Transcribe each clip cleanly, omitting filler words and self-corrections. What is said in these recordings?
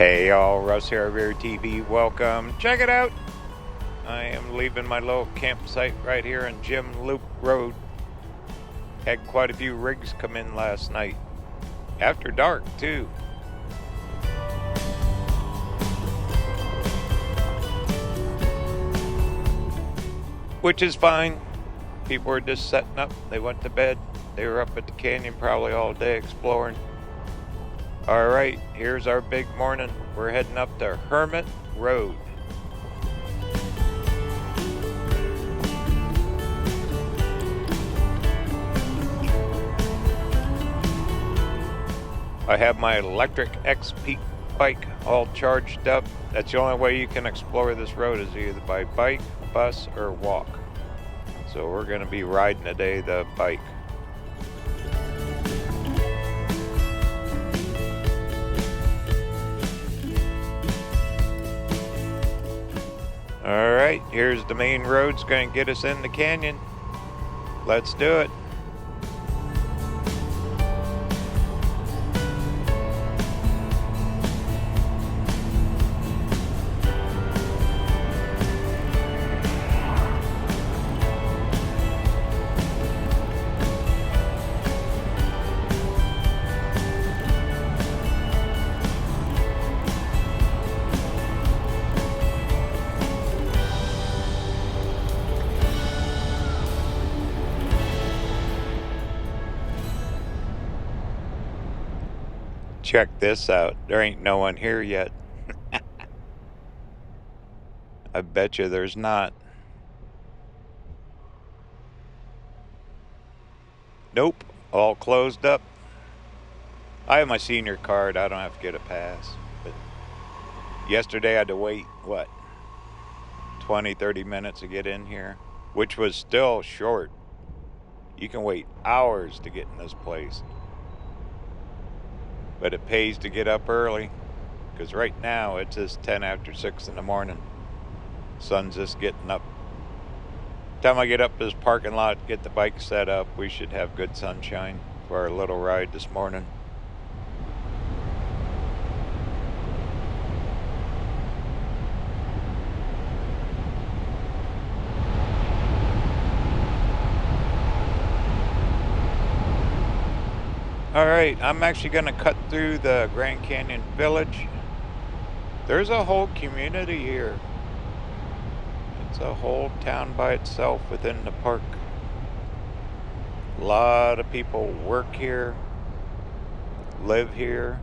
Hey y'all, Russ here, RVerTV. Welcome. Check it out. I am leaving my little campsite right here on Jim Loop Road. Had quite a few rigs come in last night. After dark, too. Which is fine. People were just setting up. They went to bed. They were up at the canyon probably all day exploring. Alright, here's our big morning. We're heading up to Hermit Road. I have my Lectric Ebike all charged up. That's the only way you can explore this road is either by bike, bus, or walk. So we're going to be riding today the bike. Alright, here's the main road. It's going to get us in the canyon. Let's do it. Check this out. There ain't no one here yet. I bet you there's not. Nope. All closed up. I have my senior card. I don't have to get a pass. But yesterday I had to wait, 20-30 minutes to get in here, which was still short. You can wait hours to get in this place. But it pays to get up early, because right now it's just 10 after 6 in the morning. Sun's just getting up. Time I get up to this parking lot, get the bike set up, we should have good sunshine for our little ride this morning. Alright, I'm actually going to cut through the Grand Canyon Village. There's a whole community here. It's a whole town by itself within the park. A lot of people work here, live here.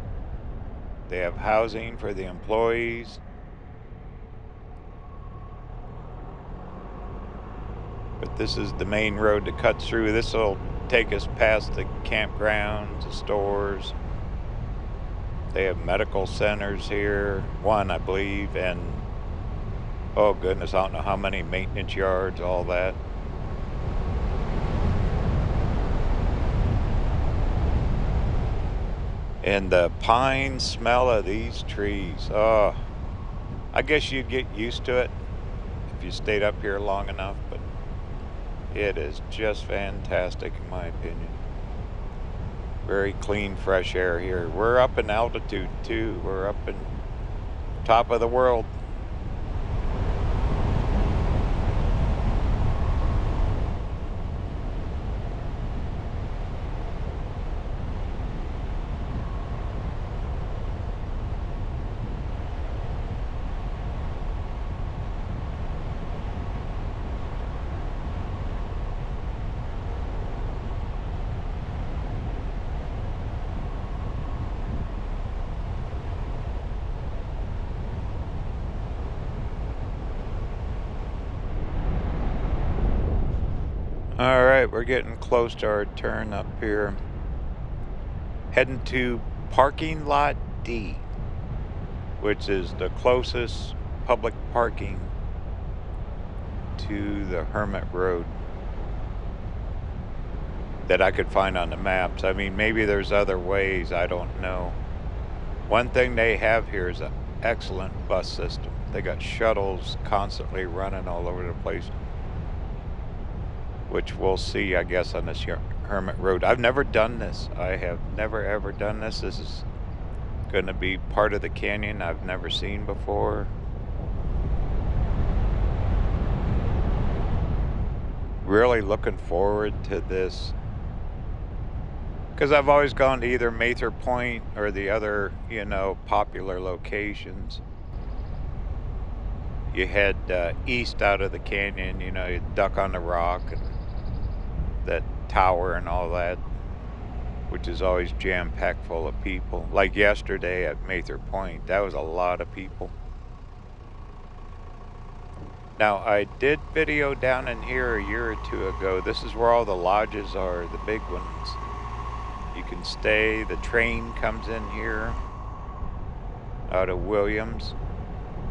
They have housing for the employees. But this is the main road that cuts through. This will take us past the campgrounds, the stores. They have medical centers here, one I believe, and oh goodness, I don't know how many maintenance yards, all that. And the pine smell of these trees, oh, I guess you'd get used to it if you stayed up here long enough, but it is just fantastic in my opinion. Very clean, fresh air here. We're up in altitude too. We're up in top of the world. Alright, we're getting close to our turn up here. Heading to Parking Lot D, which is the closest public parking to the Hermit Road that I could find on the maps. I mean, maybe there's other ways, I don't know. One thing they have here is an excellent bus system. They got shuttles constantly running all over the place, which we'll see, I guess, on this Hermit Road. I've never done this. I have never ever done this. This is going to be part of the canyon I've never seen before. Really looking forward to this, because I've always gone to either Mather Point or the other, you know, popular locations. You head east out of the canyon, you know, you duck on the rock and that tower and all that, which is always jam-packed full of people. Like yesterday at Mather Point, that was a lot of people. Now, I did video down in here a year or two ago. This is where all the lodges are, the big ones. You can stay. The train comes in here out of Williams.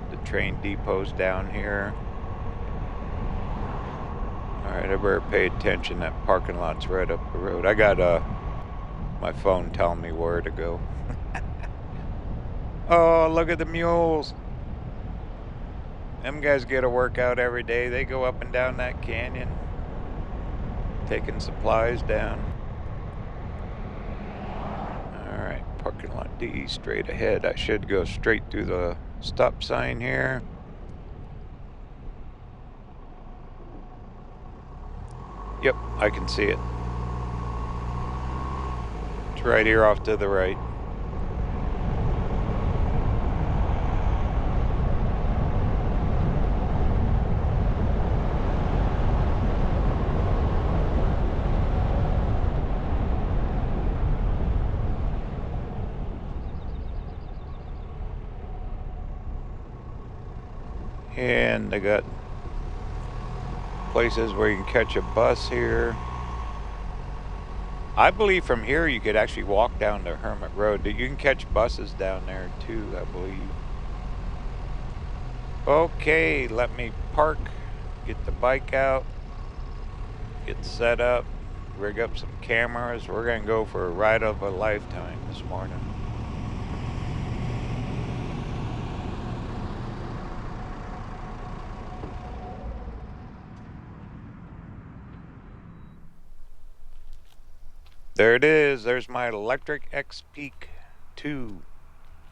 The train depot's down here. Alright, I better pay attention. That parking lot's right up the road. I got my phone telling me where to go. Oh, look at the mules. Them guys get a workout every day. They go up and down that canyon, taking supplies down. Alright, parking lot D, straight ahead. I should go straight through the stop sign here. Yep, I can see it. It's right here off to the right. And I got places where you can catch a bus here. I believe from here you could actually walk down the Hermit Road. You can catch buses down there too, I believe. Okay, let me park, get the bike out, get set up, rig up some cameras. We're gonna go for a ride of a lifetime this morning. There it is. There's my Lectric Ebike 2.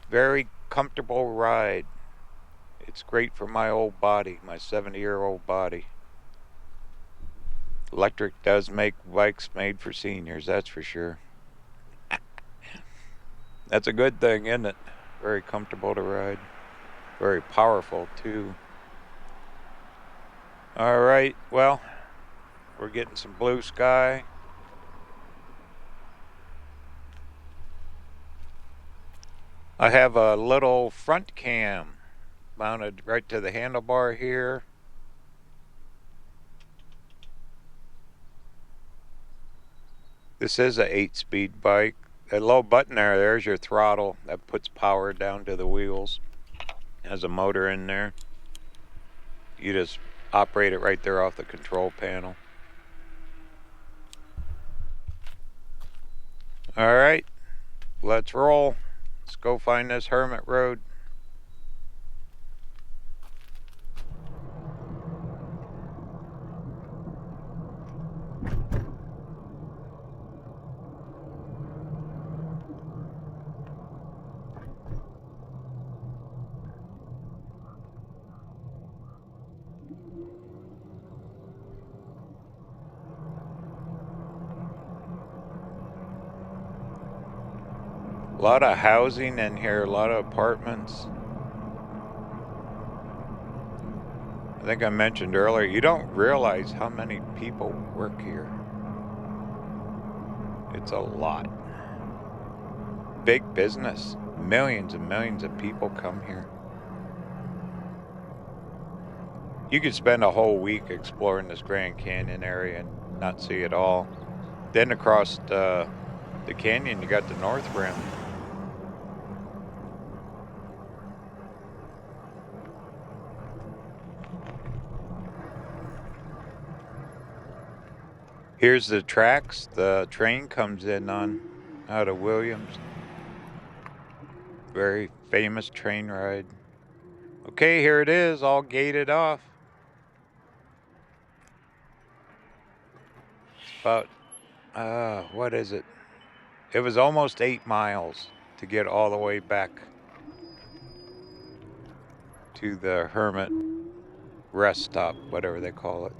Very comfortable ride. It's great for my old body, my 70-year-old body. Lectric does make bikes made for seniors, that's for sure. That's a good thing, isn't it? Very comfortable to ride. Very powerful, too. Alright, well, we're getting some blue sky. I have a little front cam mounted right to the handlebar here. This is a 8-speed bike. That low button there's your throttle. That puts power down to the wheels. Has a motor in there. You just operate it right there off the control panel. Alright, let's roll. Let's go find this Hermit Road. A lot of housing in here, a lot of apartments. I think I mentioned earlier, you don't realize how many people work here. It's a lot. Big business. Millions and millions of people come here. You could spend a whole week exploring this Grand Canyon area and not see it all. Then across the canyon, you got the North Rim. Here's the tracks the train comes in on out of Williams. Very famous train ride. Okay, here it is, all gated off. It's about, what is it? It was almost 8 miles to get all the way back to the Hermit Rest stop, whatever they call it.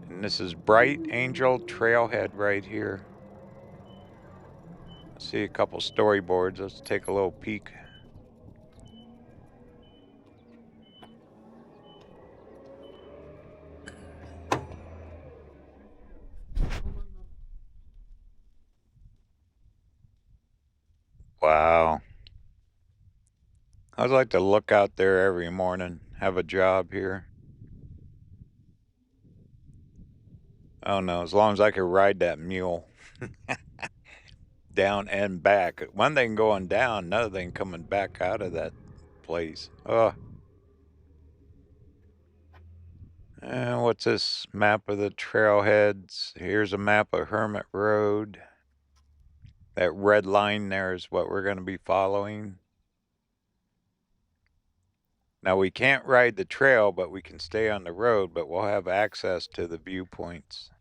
And this is Bright Angel Trailhead right here. I see a couple storyboards. Let's take a little peek. Wow. I'd like to look out there every morning, have a job here. I don't know, as long as I could ride that mule down and back. One thing going down, another thing coming back out of that place. And what's this map of the trailheads? Here's a map of Hermit Road. That red line there is what we're going to be following. Now we can't ride the trail, but we can stay on the road, but we'll have access to the viewpoints.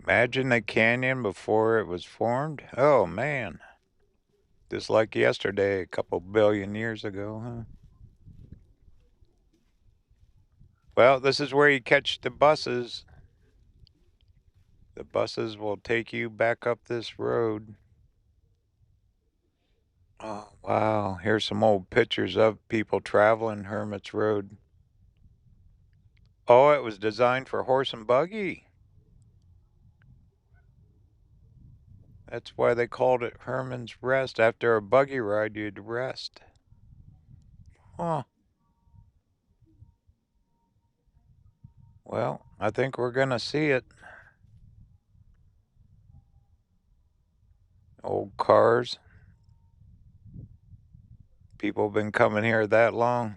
Imagine the canyon before it was formed. Oh man. Just like yesterday, a couple billion years ago, huh? Well, this is where you catch the buses. The buses will take you back up this road. Oh, wow. Here's some old pictures of people traveling Hermits Road. Oh, it was designed for horse and buggy. That's why they called it Hermits Rest. After a buggy ride, you'd rest. Huh. Well, I think we're going to see it. Old cars. People have been coming here that long.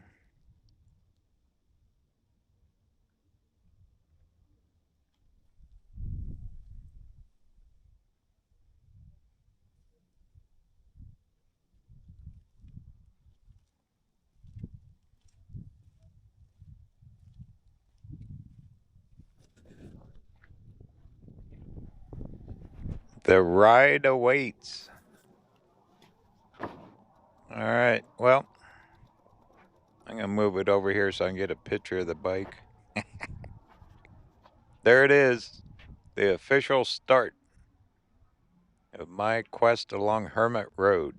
The ride awaits. All right, well, I'm going to move it over here so I can get a picture of the bike. There it is, the official start of my quest along Hermit Road.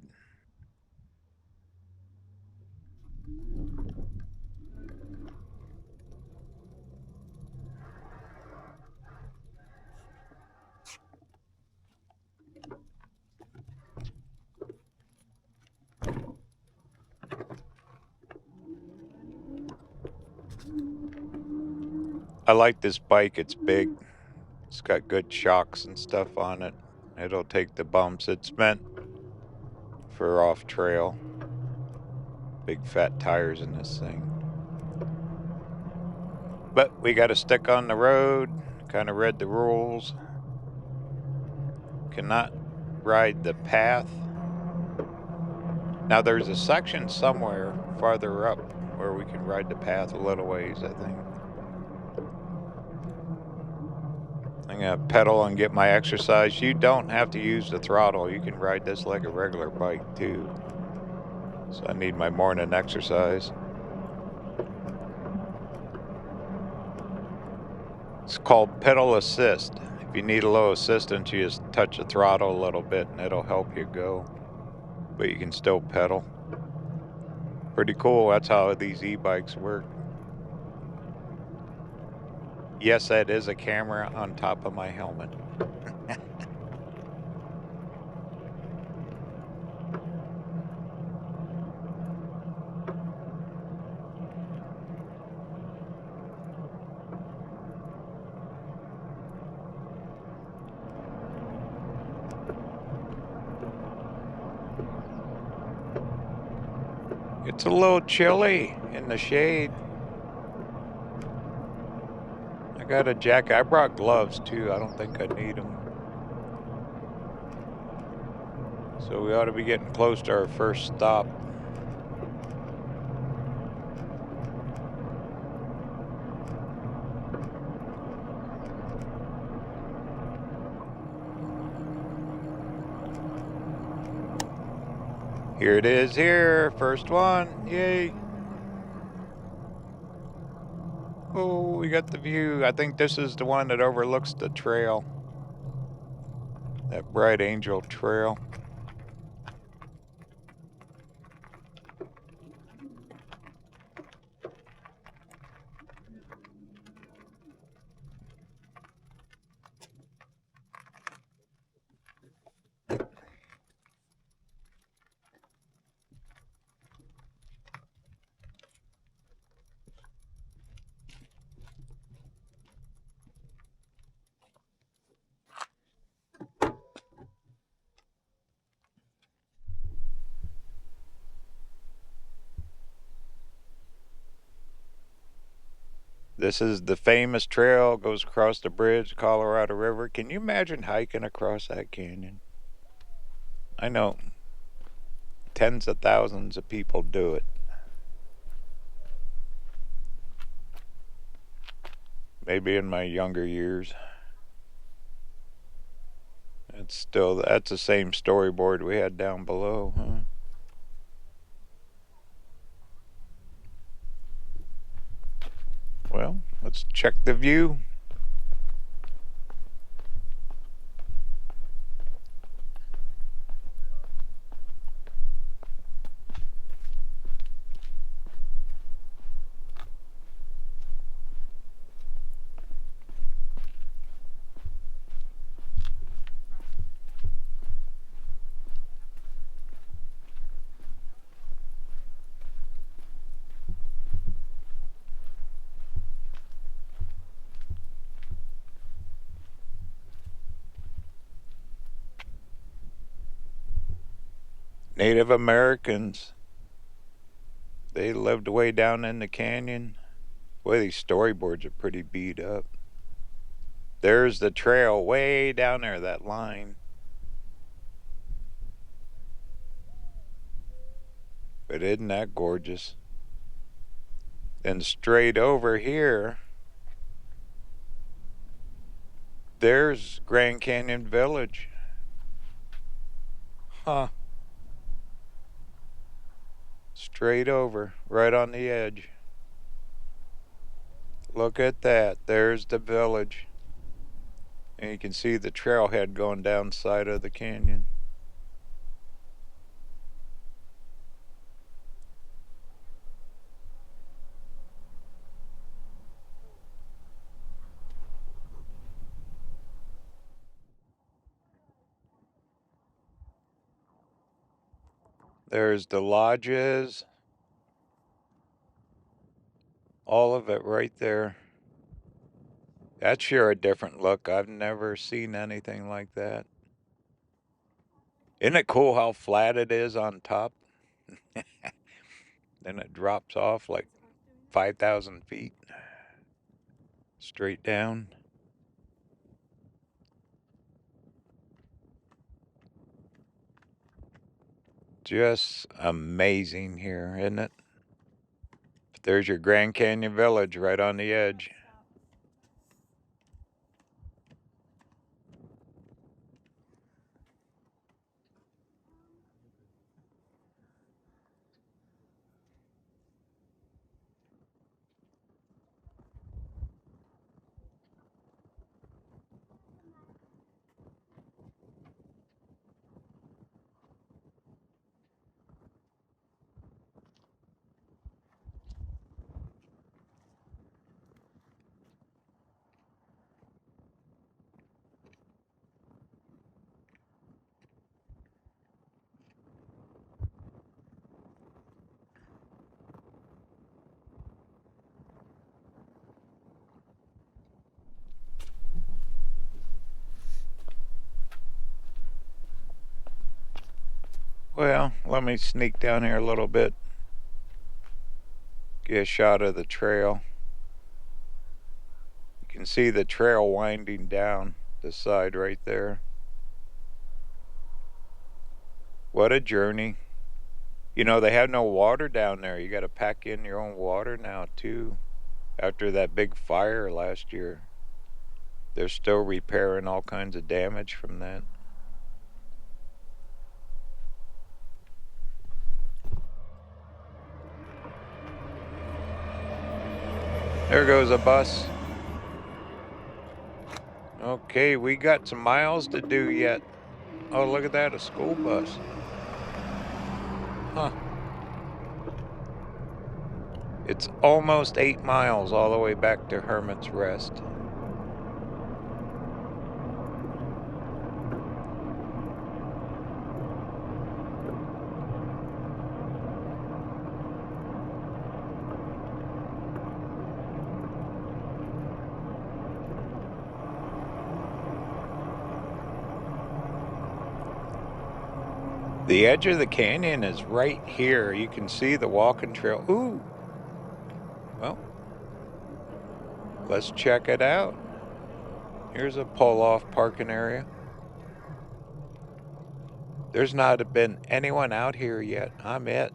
I like this bike, it's big. It's got good shocks and stuff on it. It'll take the bumps. It's meant for off trail. Big fat tires in this thing. But we got to stick on the road. Kind of read the rules. Cannot ride the path. Now there's a section somewhere farther up where we can ride the path a little ways, I think. I'm going to pedal and get my exercise. You don't have to use the throttle. You can ride this like a regular bike too. So I need my morning exercise. It's called pedal assist. If you need a little assistance, you just touch the throttle a little bit and it'll help you go. But you can still pedal. Pretty cool. That's how these e-bikes work. Yes, that is a camera on top of my helmet. It's a little chilly in the shade. I got a jacket. I brought gloves too. I don't think I need them. So we ought to be getting close to our first stop. Here it is here. First one. Yay. Oh, we got the view. I think this is the one that overlooks the trail. That Bright Angel Trail. This is the famous trail, goes across the bridge, Colorado River. Can you imagine hiking across that canyon? I know tens of thousands of people do it. Maybe in my younger years. That's the same storyboard we had down below, huh? Well, let's check the view. Native Americans, they lived way down in the canyon. Boy, these storyboards are pretty beat up. There's the trail way down there, that line. But isn't that gorgeous? Then straight over here, there's Grand Canyon Village. Huh. Straight over, right on the edge. Look at that. There's the village. And you can see the trailhead going down the side of the canyon. There's the lodges. All of it right there. That's sure a different look. I've never seen anything like that. Isn't it cool how flat it is on top? Then it drops off like 5,000 feet straight down. Just amazing here, isn't it? There's your Grand Canyon Village right on the edge. Well, let me sneak down here a little bit. Get a shot of the trail. You can see the trail winding down the side right there. What a journey. You know, they have no water down there. You got to pack in your own water now, too. After that big fire last year, they're still repairing all kinds of damage from that. There goes a bus. Okay, we got some miles to do yet. Oh, look at that, a school bus. Huh. It's almost 8 miles all the way back to Hermits Rest. The edge of the canyon is right here. You can see the walking trail. Ooh. Well, let's check it out. Here's a pull-off parking area. There's not been anyone out here yet. I'm it.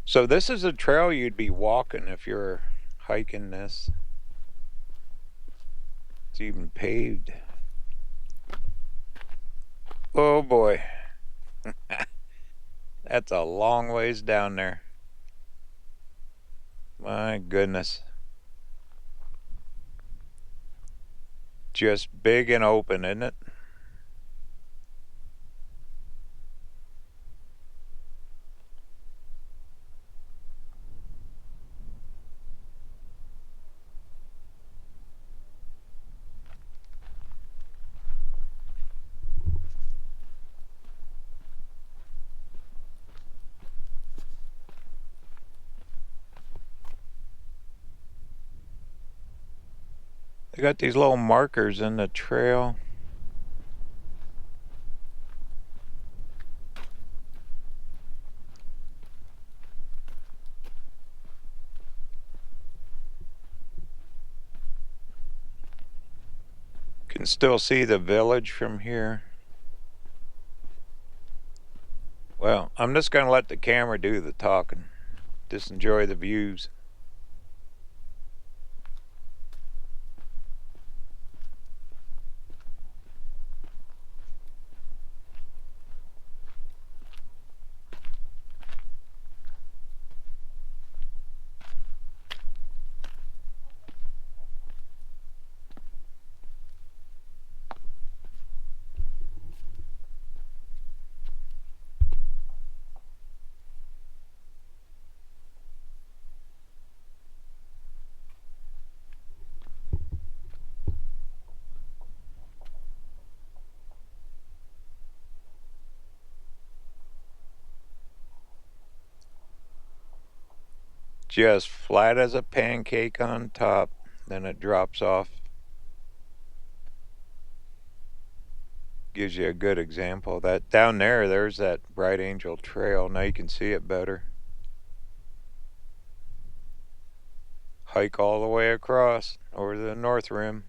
So this is a trail you'd be walking if you're hiking this. It's even paved. Oh boy. That's a long ways down there. My goodness. Just big and open, isn't it? They got these little markers in the trail. Can still see the village from here. Well, I'm just going to let the camera do the talking. Just enjoy the views. Just flat as a pancake on top, then it drops off. Gives you a good example. That down there's that Bright Angel Trail. Now you can see it better. Hike all the way across over the north rim.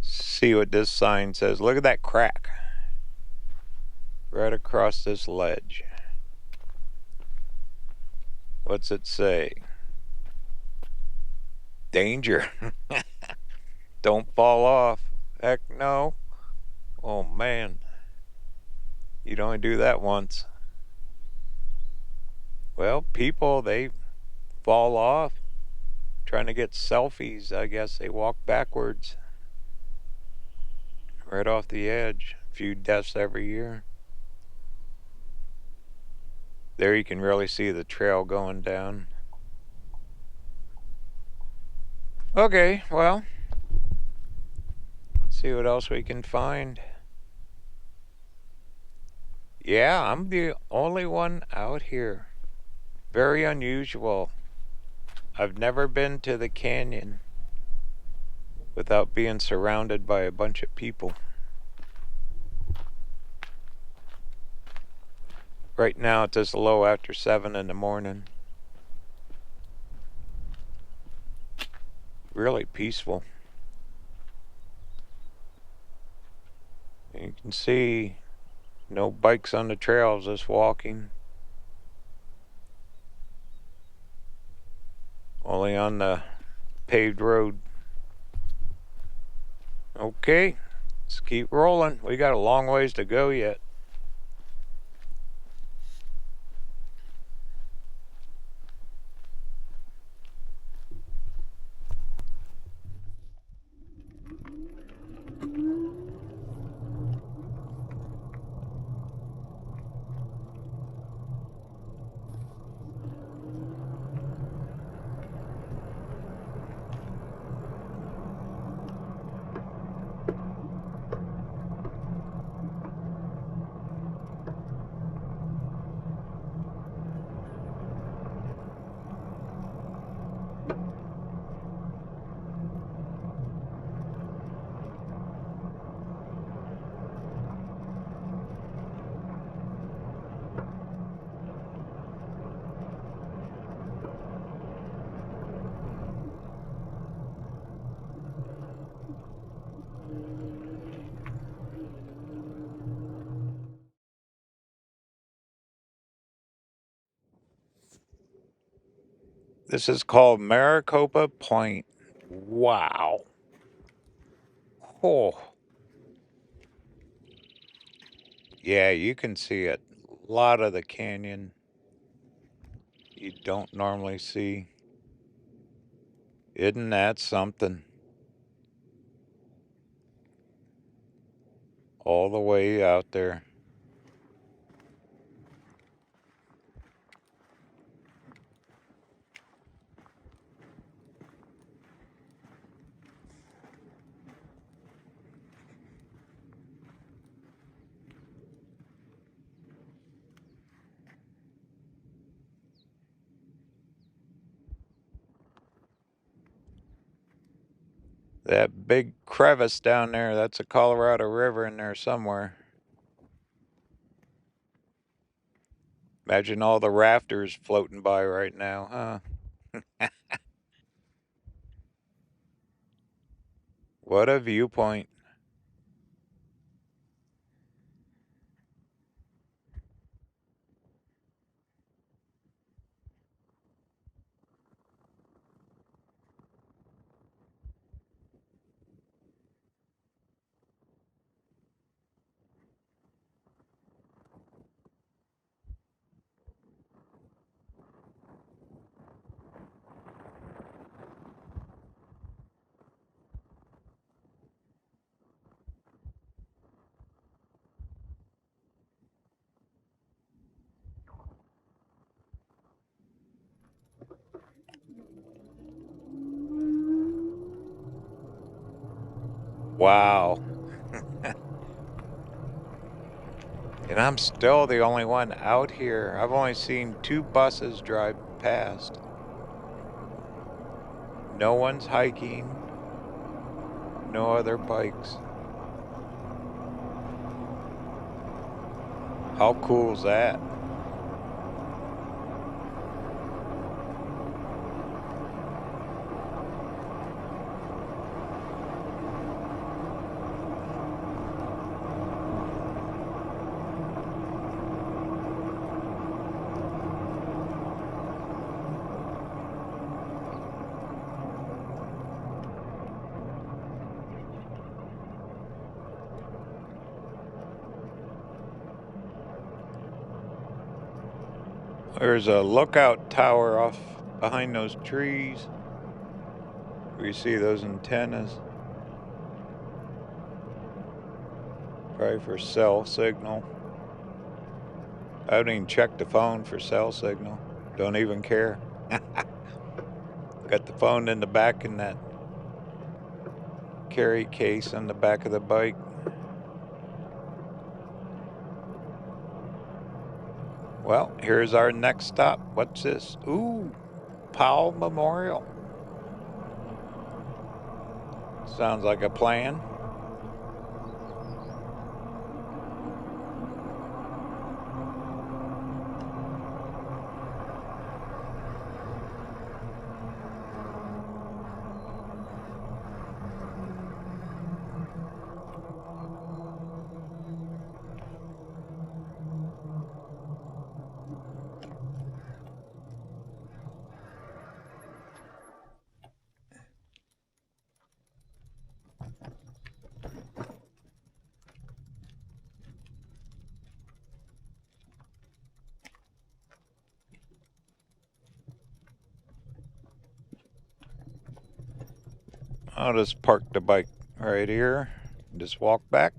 See what this sign says. Look at that crack right across this ledge. What's it say? Danger. Don't fall off. Heck no. Oh man. You'd only do that once. Well, people, they fall off. Trying to get selfies, I guess they walk backwards. Right off the edge. A few deaths every year. There you can really see the trail going down. Okay, well, see what else we can find. Yeah, I'm the only one out here. Very unusual. I've never been to the canyon without being surrounded by a bunch of people. Right now it's just low after 7 in the morning. Really peaceful. You can see no bikes on the trails, just walking. Only on the paved road. Okay, let's keep rolling. We got a long ways to go yet. This is called Maricopa Point. Wow. Oh, yeah, you can see it. A lot of the canyon you don't normally see. Isn't that something? All the way out there. That big crevice down there, that's a Colorado River in there somewhere. Imagine all the rafters floating by right now, huh? What a viewpoint. Wow. And I'm still the only one out here. I've only seen 2 buses drive past. No one's hiking. No other bikes. How cool is that? There's a lookout tower off behind those trees where you see those antennas. Probably for cell signal. I haven't even checked the phone for cell signal. Don't even care. Got the phone in the back in that carry case on the back of the bike. Well, here's our next stop. What's this? Ooh, Powell Memorial. Sounds like a plan. I'll just park the bike right here. Just walk back.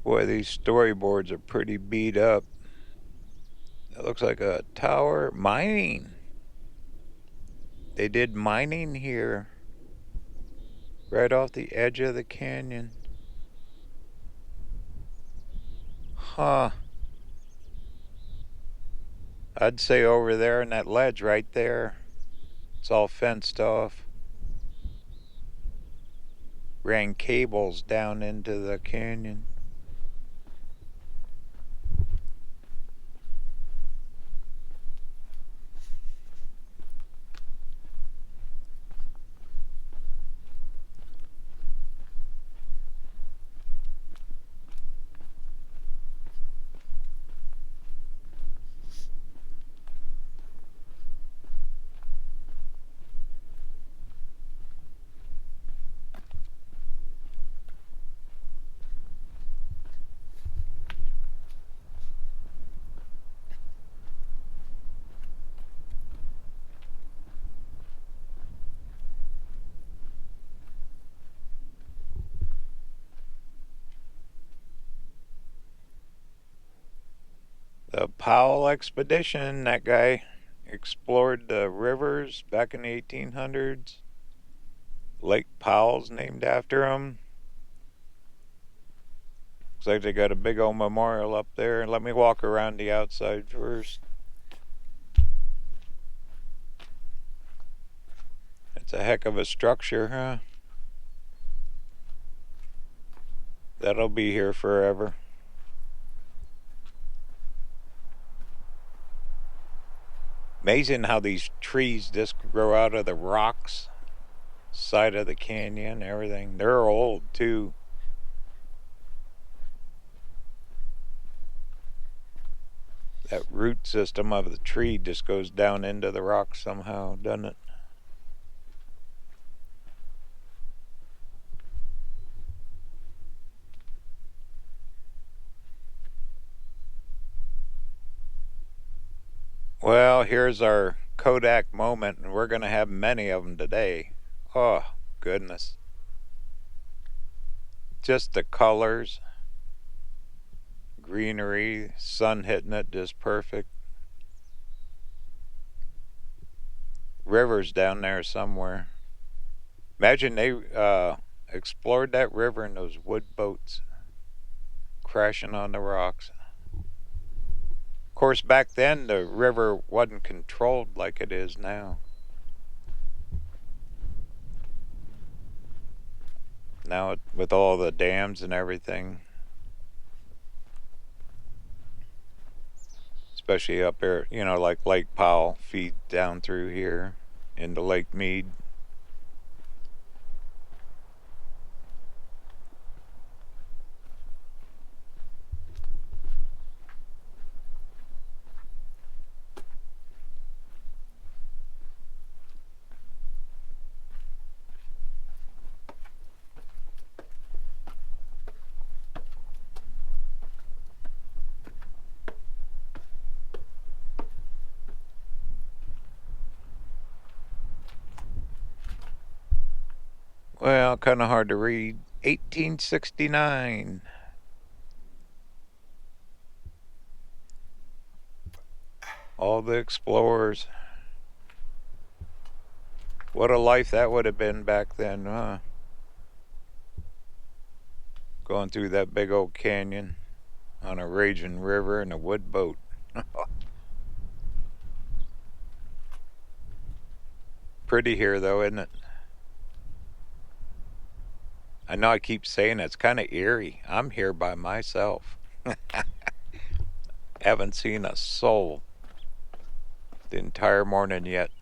Boy, these storyboards are pretty beat up. It looks like a tower. Mining. They did mining here. Right off the edge of the canyon. Huh. I'd say over there in that ledge right there. It's all fenced off. Ran cables down into the canyon. The Powell expedition, that guy explored the rivers back in the 1800s. Lake Powell's named after him. Looks like they got a big old memorial up there. Let me walk around the outside first. It's a heck of a structure, huh? That'll be here forever. Amazing how these trees just grow out of the rocks, side of the canyon, everything. They're old too. That root system of the tree just goes down into the rocks somehow, doesn't it? Well, here's our Kodak moment, and we're going to have many of them today. Oh, goodness. Just the colors, greenery, sun hitting it just perfect. River's down there somewhere. Imagine they explored that river in those wood boats crashing on the rocks. Of course, back then the river wasn't controlled like it is now. Now, with all the dams and everything, it's especially up there, you know, like Lake Powell feed down through here into Lake Mead. Well, kind of hard to read. 1869. All the explorers. What a life that would have been back then, huh? Going through that big old canyon on a raging river in a wood boat. Pretty here, though, isn't it? I know I keep saying it's kind of eerie. I'm here by myself. Haven't seen a soul the entire morning yet.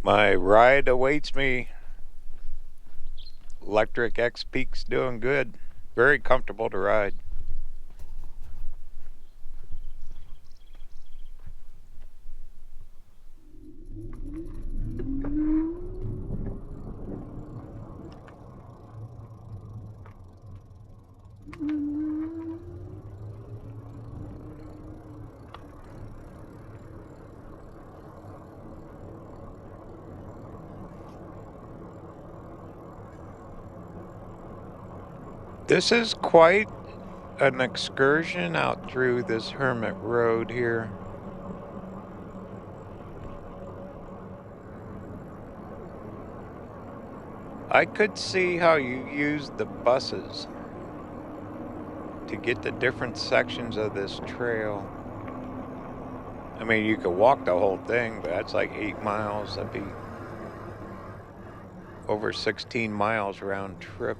My ride awaits me. Lectric X Peak's doing good. Very comfortable to ride. This is quite an excursion out through this Hermit Road here. I could see how you use the buses to get to different sections of this trail. I mean, you could walk the whole thing, but that's like 8 miles. That'd be over 16 miles round trip.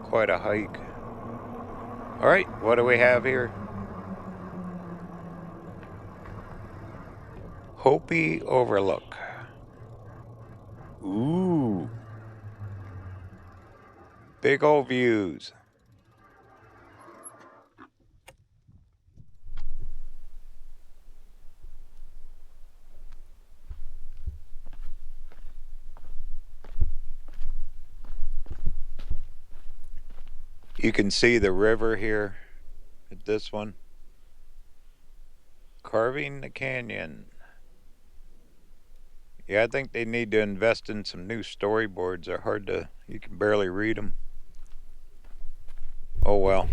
Quite a hike. All right, what do we have here? Hopi Overlook. Ooh. Big old views. You can see the river here at this one. Carving the canyon. Yeah, I think they need to invest in some new storyboards. They're hard to, you can barely read them. Oh well.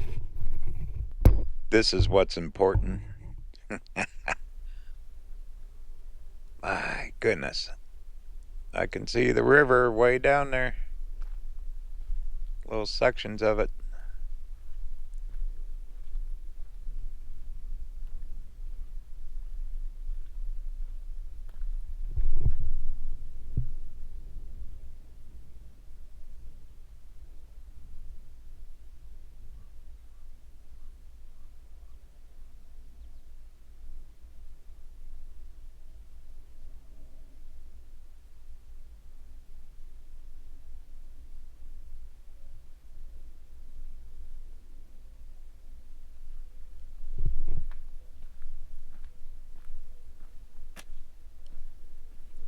This is what's important. My goodness. I can see the river way down there. Little sections of it.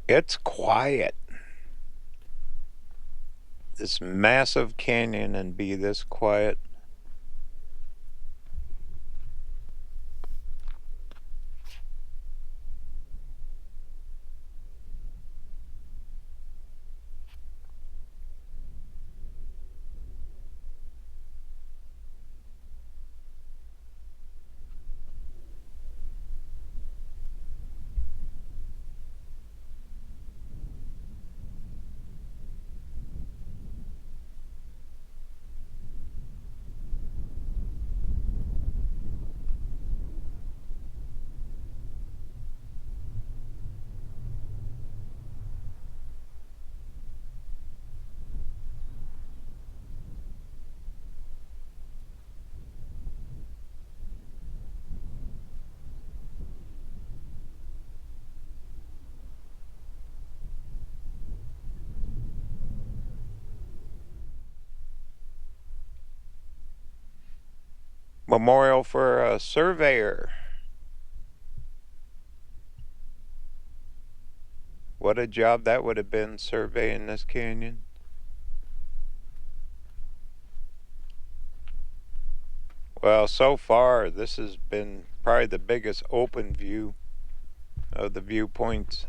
It's quiet. This massive canyon and be this quiet. Memorial for a surveyor. What a job that would have been, surveying this canyon. Well, so far, this has been probably the biggest open view of the viewpoints.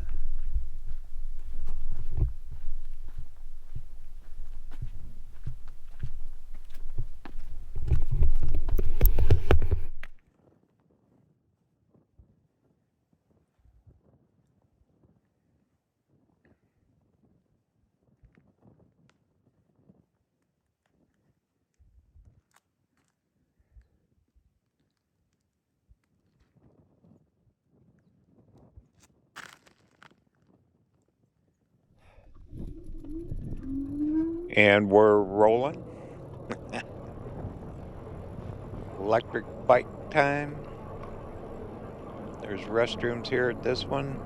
And we're rolling. Electric bike time. There's restrooms here at this one.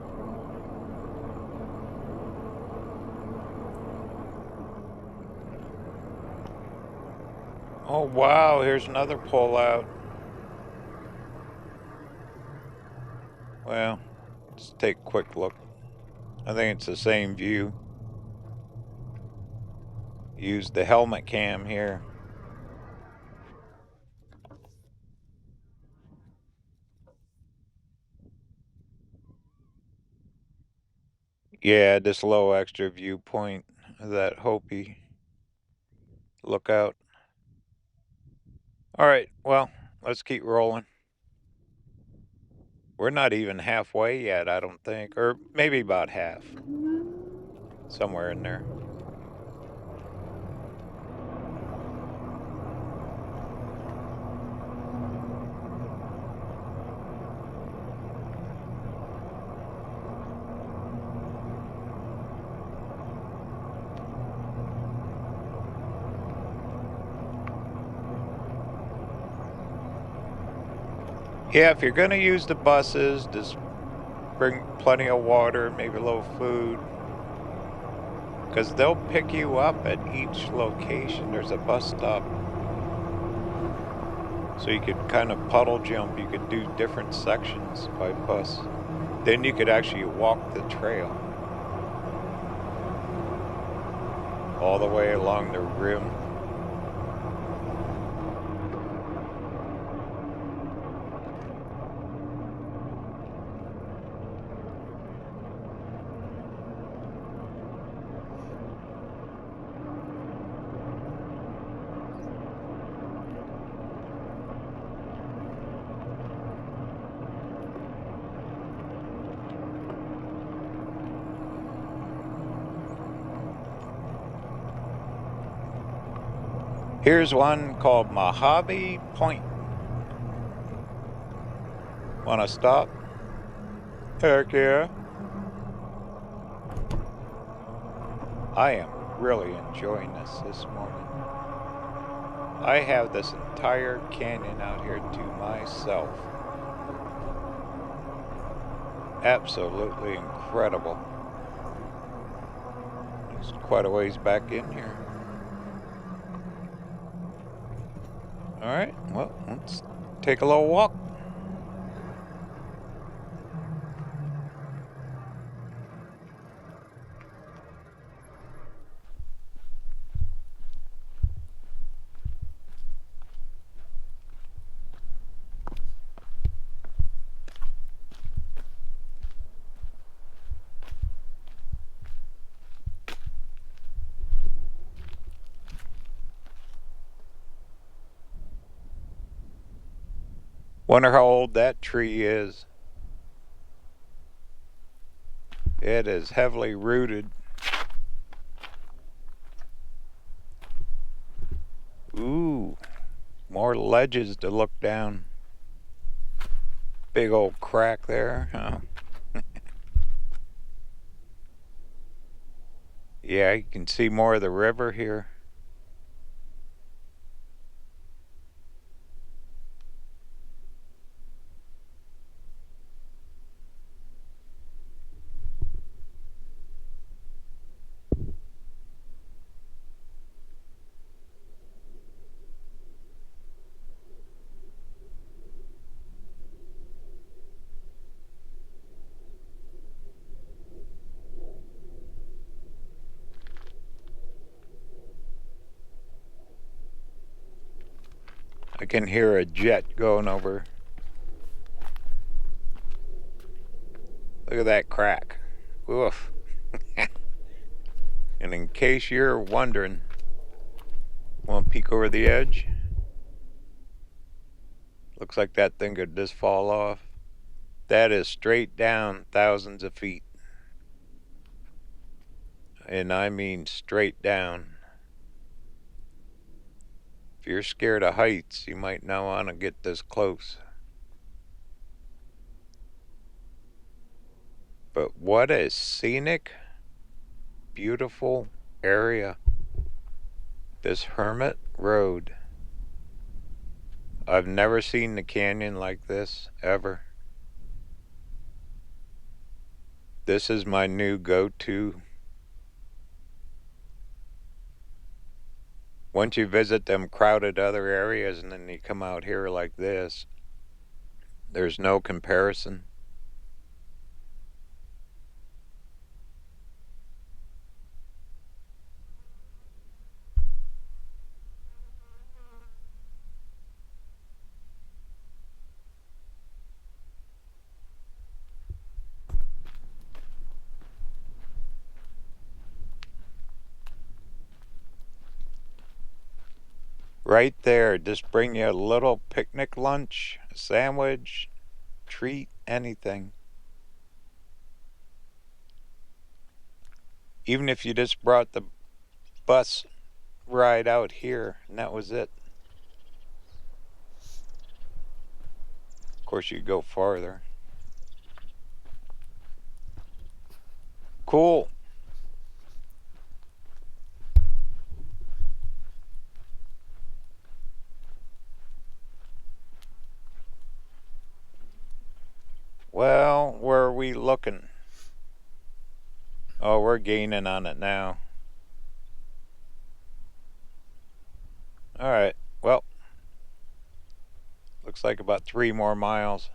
Oh wow, here's another pull out. Well, let's take a quick look. I think it's the same view. Use the helmet cam here. Yeah, this low extra viewpoint of that Hopi lookout. All right, well, let's keep rolling. We're not even halfway yet, I don't think, or maybe about half. Somewhere in there. Yeah, if you're going to use the buses, just bring plenty of water, maybe a little food, because they'll pick you up at each location. There's a bus stop. So you could kind of puddle jump. You could do different sections by bus. Then you could actually walk the trail all the way along the rim. Here's one called Mohave Point. Want to stop? Heck yeah. I am really enjoying this morning. I have this entire canyon out here to myself. Absolutely incredible. There's quite a ways back in here. All right, well, let's take a little walk. Wonder how old that tree is. It is heavily rooted. Ooh, more ledges to look down. Big old crack there, huh? Yeah, you can see more of the river here. I can hear a jet going over. Look at that crack. Oof. And in case you're wondering, want to peek over the edge? Looks like that thing could just fall off. That is straight down thousands of feet. And I mean straight down. If you're scared of heights, you might not want to get this close. But what a scenic, beautiful area. This Hermit Road. I've never seen the canyon like this, ever. This is my new go-to. Once you visit them crowded other areas and then you come out here like this, there's no comparison. Right there, just bring you a little picnic lunch, a sandwich, treat, anything. Even if you just brought the bus ride out here and that was it. Of course, you'd go farther. Cool. Well, where are we looking? Oh, we're gaining on it now. Alright, well, looks like about 3 more miles.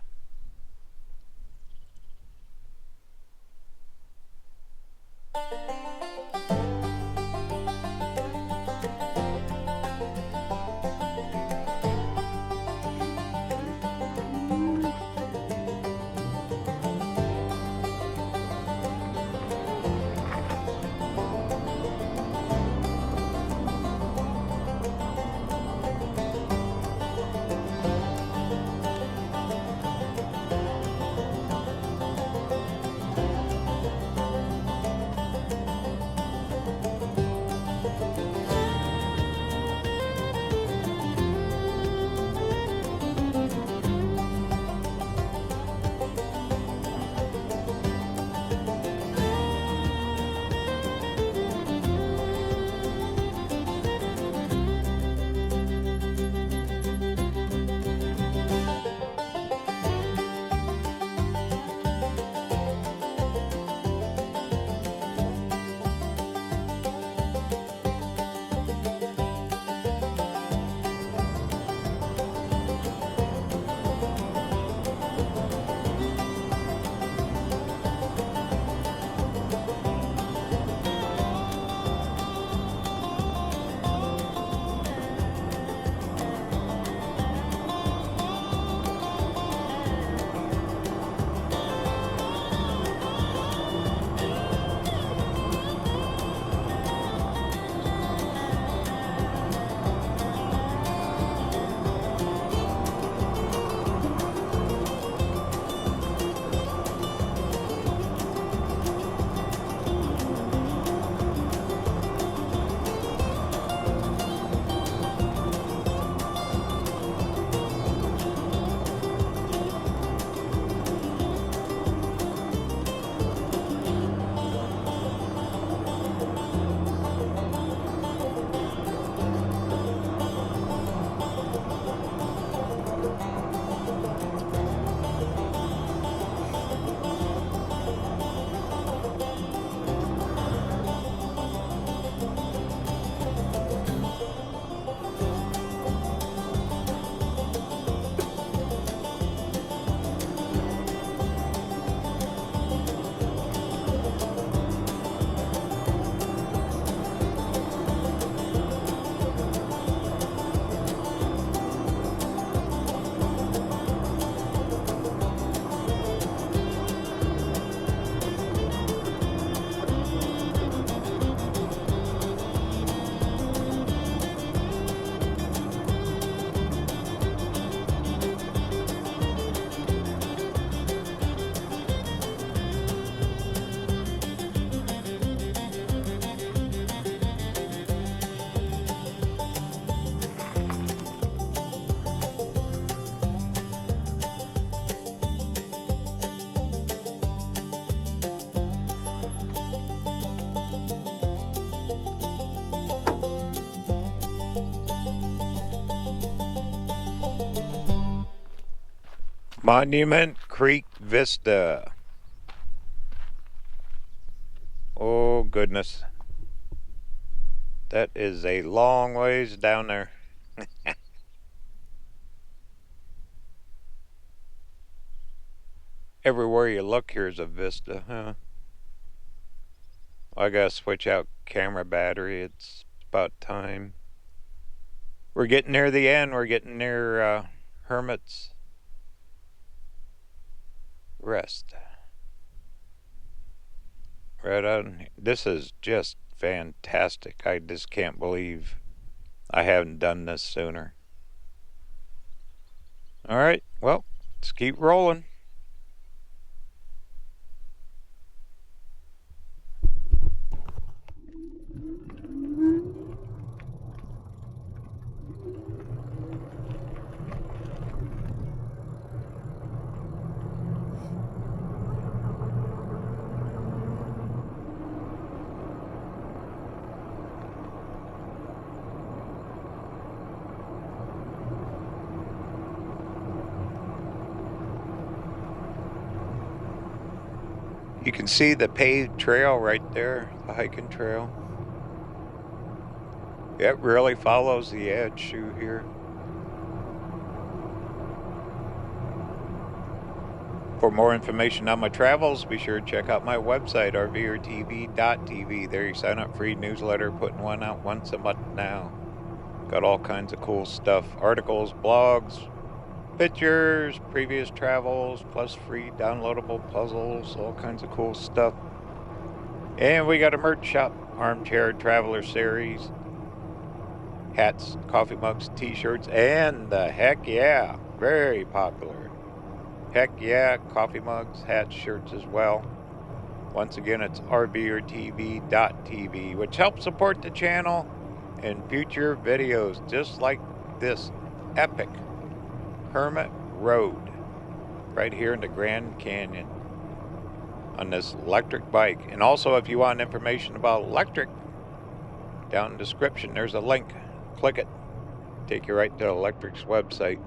Monument Creek Vista. Oh, goodness. That is a long ways down there. Everywhere you look, here's a vista, huh? I gotta switch out camera battery. It's about time. We're getting near the end. We're getting near Hermits Rest. Right on. This is just fantastic. I just can't believe I haven't done this sooner. All right, well, let's keep rolling. You can see the paved trail right there, the hiking trail. It really follows the edge through here. For more information on my travels, be sure to check out my website, RVerTV.tv. There you sign up for free newsletter, putting one out once a month now. Got all kinds of cool stuff, articles, blogs, pictures, previous travels, plus free downloadable puzzles, all kinds of cool stuff. And we got a merch shop, Armchair Traveler Series, hats, coffee mugs, t-shirts, and heck yeah, very popular. Heck yeah, coffee mugs, hats, shirts as well. Once again, it's RVerTV.tv, which helps support the channel and future videos just like this epic Hermit Road right here in the Grand Canyon on this electric bike. And also, if you want information about electric, down in the description there's a link. Click it, take you right to Lectric's website.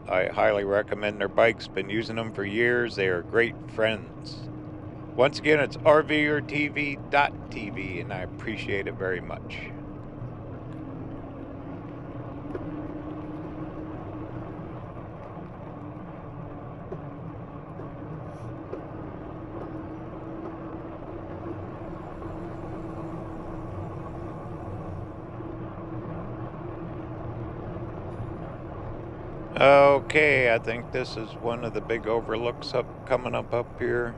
I highly recommend their bikes. Been using them for years. They are great friends. Once again, it's RVerTV.tv, and I appreciate it very much. Okay, I think this is one of the big overlooks coming up here.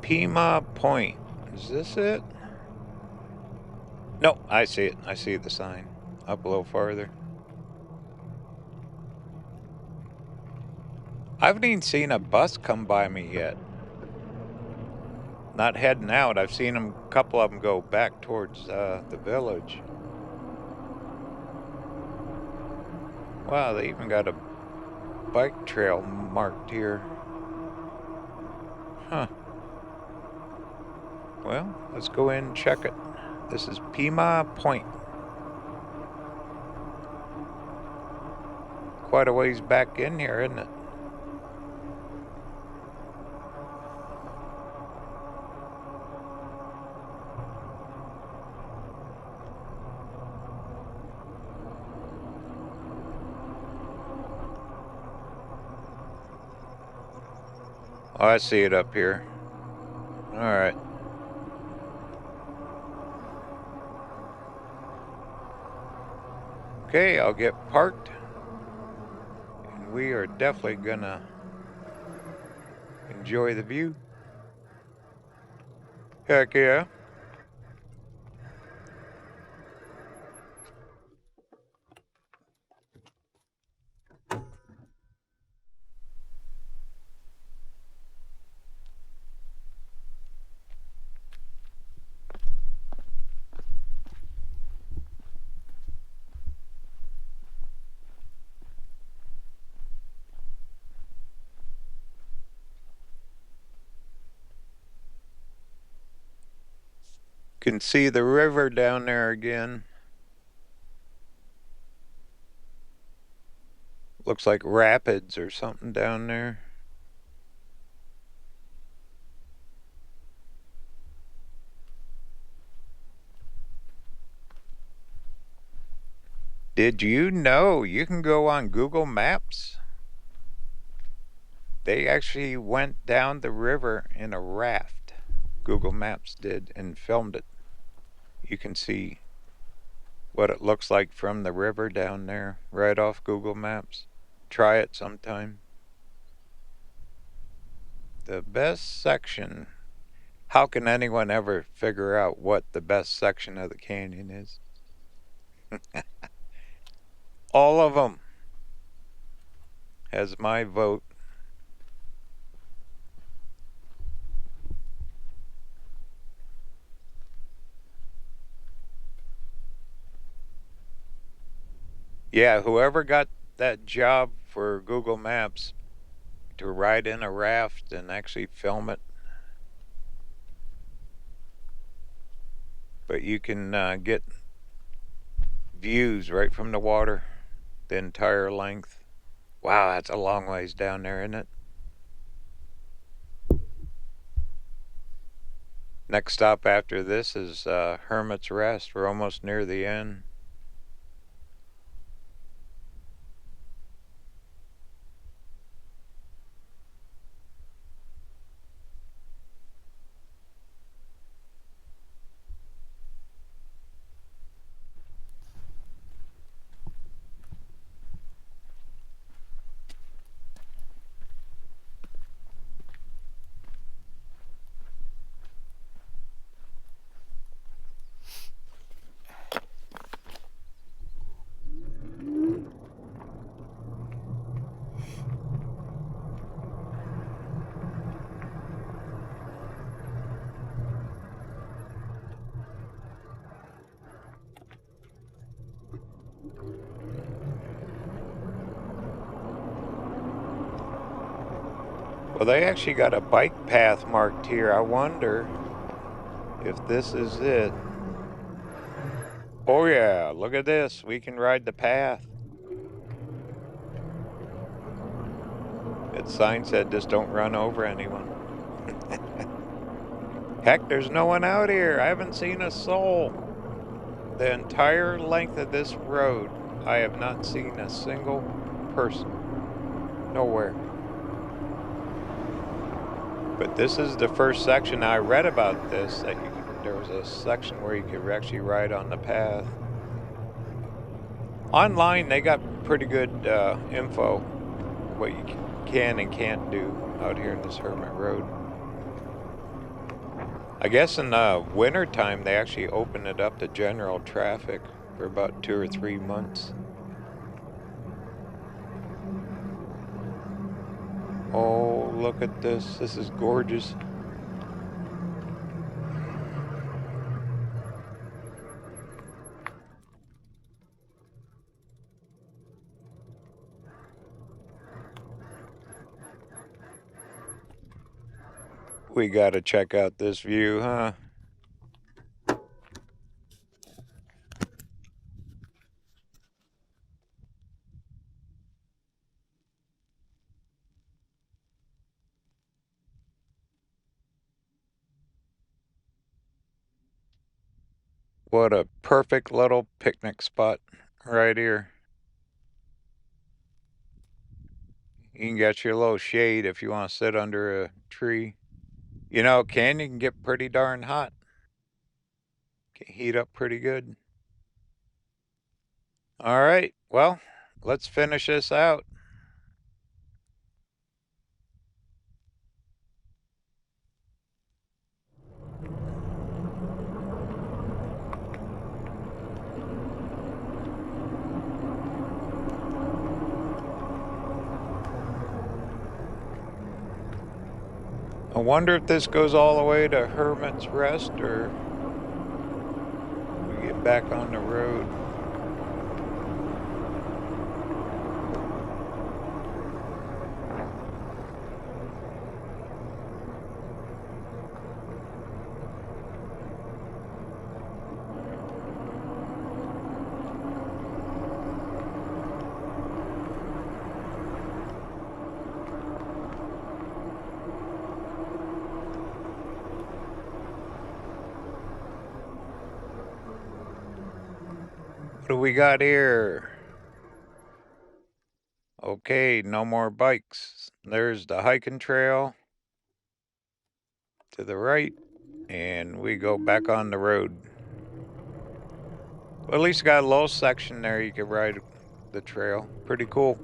Pima Point. Is this it? No, I see it. I see the sign. Up a little farther. I haven't even seen a bus come by me yet. Not heading out. I've seen a couple of them go back towards the village. Wow, they even got a bike trail marked here. Huh. Well, let's go in and check it. This is Pima Point. Quite a ways back in here, isn't it? Oh, I see it up here. All right. Okay, I'll get parked. And we are definitely gonna enjoy the view. Heck yeah. Can see the river down there again. Looks like rapids or something down there. Did you know you can go on Google Maps? They actually went down the river in a raft. Google Maps did, and filmed it. You can see what it looks like from the river down there, right off Google Maps. Try it sometime. The best section. How can anyone ever figure out what the best section of the canyon is? All of them has my vote. Yeah, whoever got that job for Google Maps to ride in a raft and actually film it. But you can get views right from the water, the entire length. Wow, that's a long ways down there, isn't it? Next stop after this is Hermits Rest. We're almost near the end. Well, they actually got a bike path marked here. I wonder if this is it. Oh yeah, look at this. We can ride the path. That sign said just don't run over anyone. Heck, there's no one out here. I haven't seen a soul. The entire length of this road, I have not seen a single person. Nowhere. But this is the first section. I read about this, that there was a section where you could actually ride on the path. Online, they got pretty good info, what you can and can't do out here in this Hermit Road. I guess in the winter time, they actually open it up to general traffic for about 2 or 3 months. Oh, look at this. This is gorgeous. We gotta check out this view, huh? What a perfect little picnic spot right here. You can get your little shade if you want to sit under a tree. You know, canyon can get pretty darn hot. Can heat up pretty good. All right, well, let's finish this out. I wonder if this goes all the way to Hermits Rest or we get back on the road. What do we got here? Okay, no more bikes. There's the hiking trail to the right, and we go back on the road. Well, at least got a little section there you can ride the trail. Pretty cool.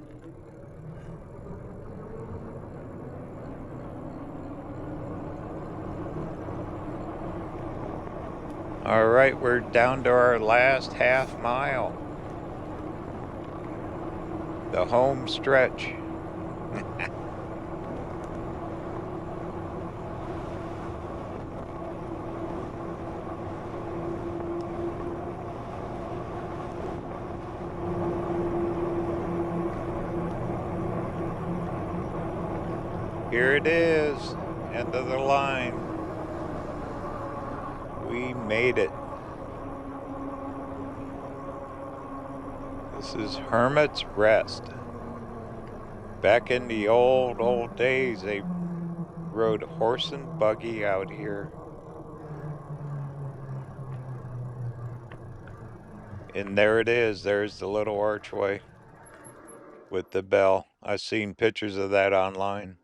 All right, we're down to our last half mile. The home stretch. Here it is, end of the line. We made it. This is Hermits Rest. Back in the old days, they rode horse and buggy out here. And there it is. There's the little archway with the bell. I've seen pictures of that online.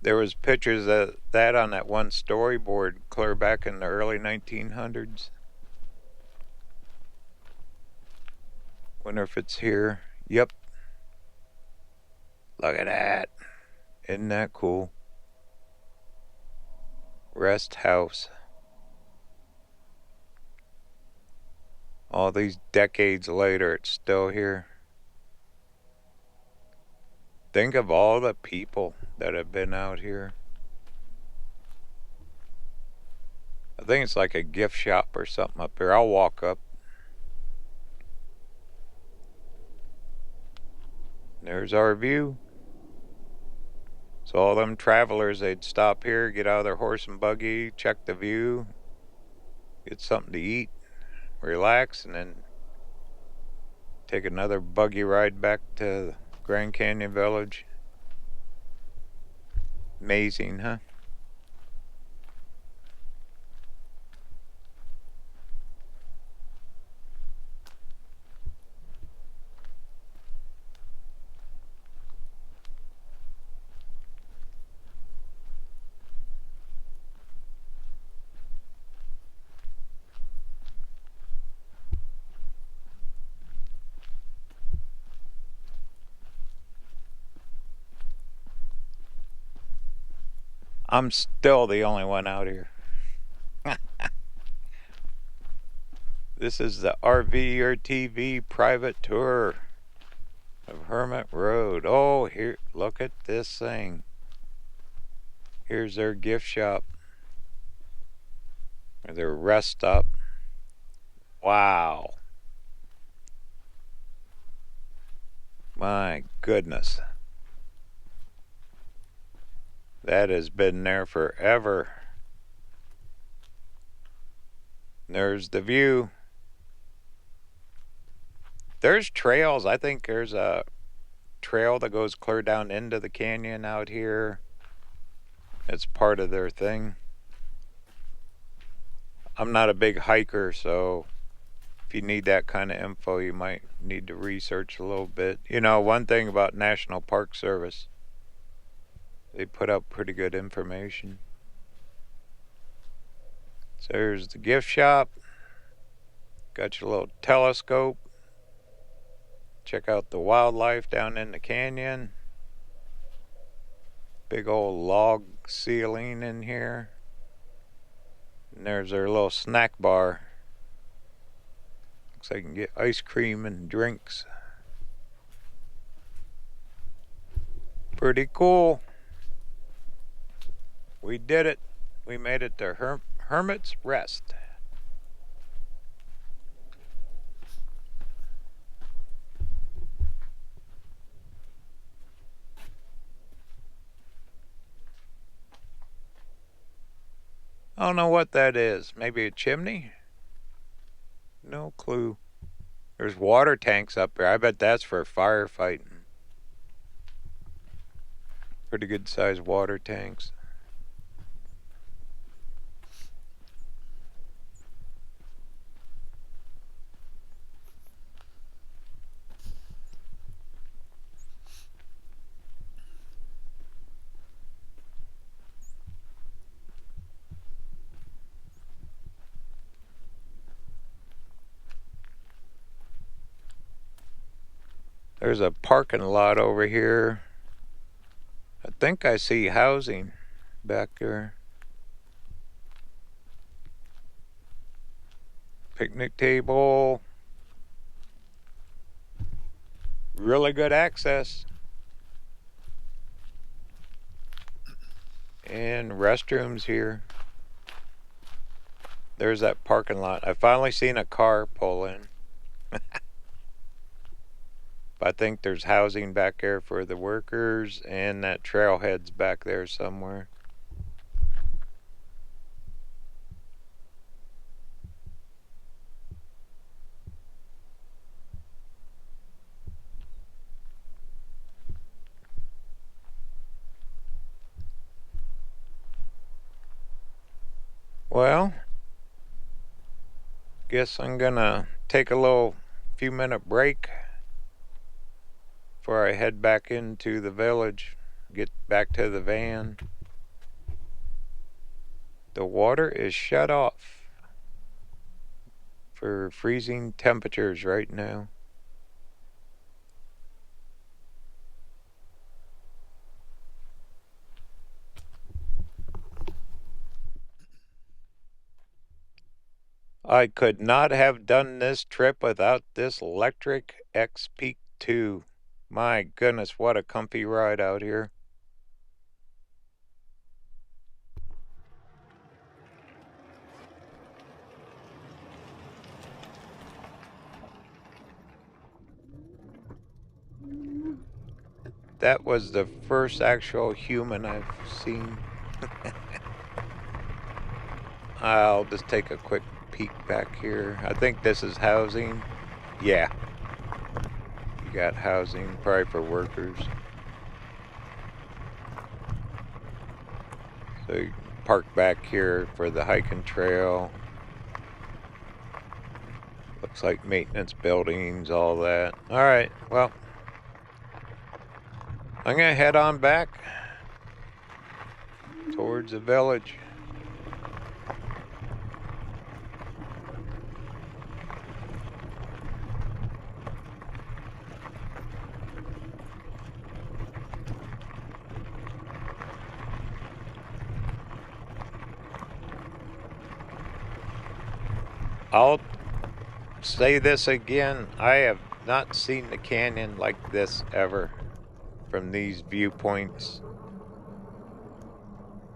There was pictures of that on that one storyboard clear back in the early 1900s. Wonder if it's here. Yep. Look at that. Isn't that cool? Rest house. All these decades later, it's still here. Think of all the people that have been out here. I think it's like a gift shop or something up here. I'll walk up. There's our view. So all them travelers, they'd stop here, get out of their horse and buggy, check the view, get something to eat, relax, and then take another buggy ride back to Grand Canyon Village. Amazing, huh? I'm still the only one out here. This is the RVerTV private tour of Hermit Road. Oh, here, look at this thing. Here's their gift shop. Or their rest stop. Wow. My goodness. That has been there forever. There's the view. There's trails. I think there's a trail that goes clear down into the canyon out here. It's part of their thing. I'm not a big hiker, so if you need that kind of info, you might need to research a little bit. You know, one thing about National Park Service, they put out pretty good information. So there's the gift shop. Got your little telescope. Check out the wildlife down in the canyon. Big old log ceiling in here. And there's their little snack bar. Looks like you can get ice cream and drinks. Pretty cool. We did it. We made it to Hermits Rest. I don't know what that is. Maybe a chimney? No clue. There's water tanks up there. I bet that's for firefighting. Pretty good sized water tanks. There's a parking lot over here. I think I see housing back there. Picnic table. Really good access. And restrooms here. There's that parking lot. I finally seen a car pull in. I think there's housing back there for the workers, and that trailhead's back there somewhere. Well, guess I'm gonna take a little few minute break before I head back into the village, get back to the van. The water is shut off for freezing temperatures right now. I could not have done this trip without this Lectric Ebike 2. My goodness, what a comfy ride out here. That was the first actual human I've seen. I'll just take a quick peek back here. I think this is housing. Yeah. You got housing, probably for workers. So you park back here for the hiking trail. Looks like maintenance buildings, all that. Alright, well, I'm gonna head on back towards the village. I'll say this again, I have not seen the canyon like this ever from these viewpoints.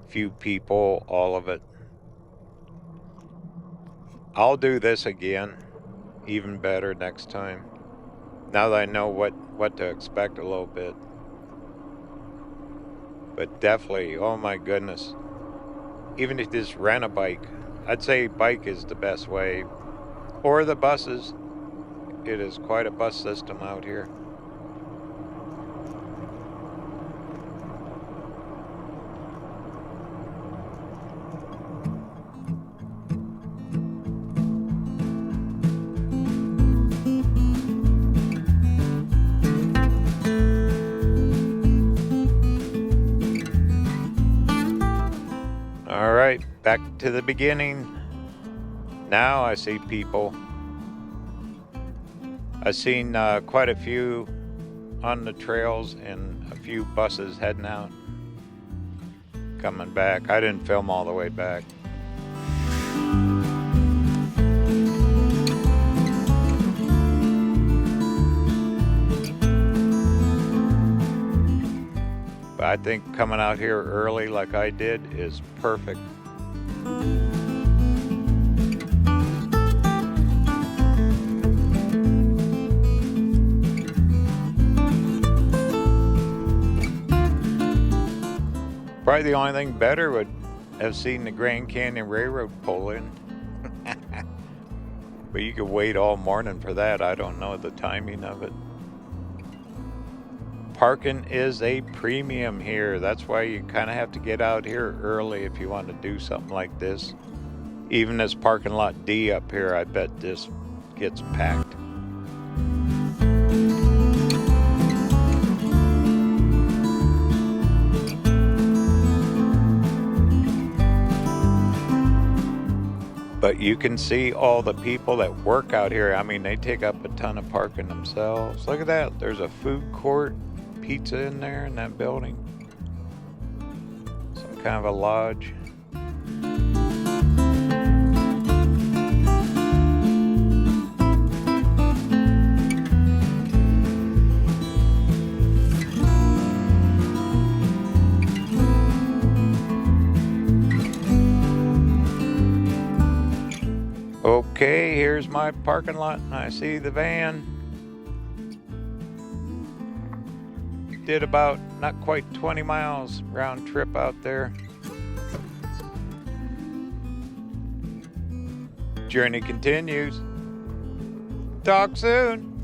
Few people, all of it. I'll do this again, even better next time. Now that I know what to expect a little bit. But definitely, oh my goodness. Even if you just rent a bike, I'd say bike is the best way. Or the buses. It is quite a bus system out here. All right, back to the beginning. Now I see people. I've seen quite a few on the trails and a few buses heading out, coming back. I didn't film all the way back. But I think coming out here early like I did is perfect. Probably the only thing better would have seen the Grand Canyon Railroad pull in. But you could wait all morning for that. I don't know the timing of it. Parking is a premium here. That's why you kind of have to get out here early if you want to do something like this. Even this parking lot D up here, I bet this gets packed. But you can see all the people that work out here. I mean, they take up a ton of parking themselves. Look at that. There's a food court, pizza in there in that building. Some kind of a lodge. Okay, here's my parking lot, and I see the van. Did about not quite 20 miles round trip out there. Journey continues. Talk soon.